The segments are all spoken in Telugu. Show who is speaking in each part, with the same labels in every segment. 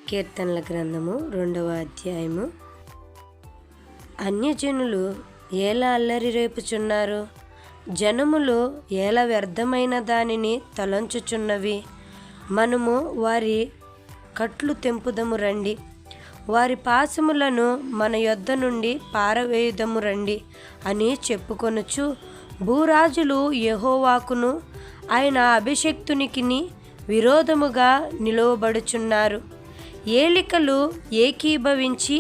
Speaker 1: కీర్తనల గ్రంథము 2వ అధ్యాయము. అన్యజనులు ఎలా అల్లరి రేపుచున్నారు, జనములు ఎలా వ్యర్థమైన దానిని తలంచుచున్నవి. మనము వారి కట్లు తెంపుదము రండి, వారి పాశములను మన యొద్ద నుండి పారవేయుదము రండి అని చెప్పుకొనుచు భూరాజులు యెహోవాకును ఆయన అభిషిక్తునికిని విరోధముగా నిలువబడుచున్నారు. ఏలికలు ఏకీభవించి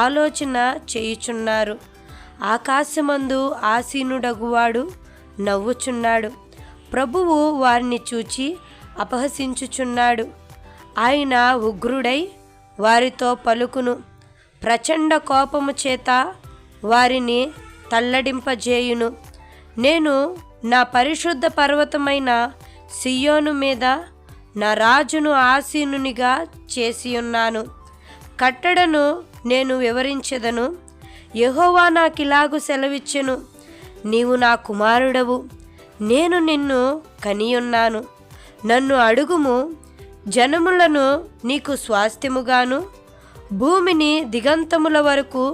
Speaker 1: ఆలోచన చేయుచున్నారు. ఆకాశమందు ఆసీనుడగువాడు నవ్వుచున్నాడు. ప్రభువు వారిని చూచి అపహసించుచున్నాడు. ఆయన ఉగ్రుడై వారితో పలుకును. ప్రచండ కోపము చేత వారిని తల్లడింపజేయును. నేను నా పరిశుద్ధ పర్వతమైన సియోను మీద నా రాజును ఆసీనునిగా చేసియున్నాను. కట్టడను నేను వివరించెదను. యెహోవా నాకిలాగు సెలవిచ్చెను, నీవు నా కుమారుడవు, నేను నిన్ను కనియున్నాను. నన్ను అడుగుము, జనములను నీకు స్వాస్థ్యముగాను భూమిని దిగంతముల వరకు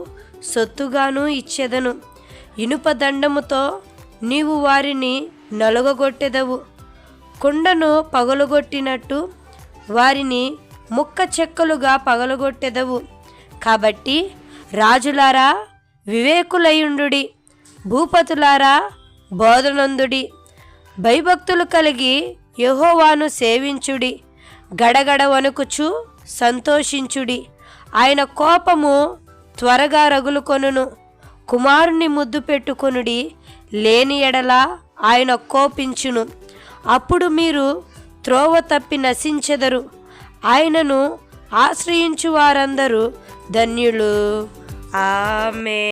Speaker 1: సొత్తుగాను ఇచ్చెదను. ఇనుప దండముతో నీవు వారిని నలుగగొట్టెదవు. కుండను పగలగొట్టినట్టు వారిని ముక్క చెక్కలుగా పగలగొట్టెదవు. కాబట్టి రాజులారా వివేకులయుండుడి, భూపతులారా బోధనందుడి. భయభక్తులు కలిగి యెహోవాను సేవించుడి. గడగడ వణుకుచు సంతోషించుడి. ఆయన కోపము త్వరగా రగులుకొనును. కుమారుని ముద్దు పెట్టుకొనుడి, లేని ఎడల ఆయన కోపించును. అప్పుడు మీరు త్రోవ తప్పి నశించెదరు. ఆయనను ఆశ్రయించు వారందరూ ధన్యులు. ఆమేన్.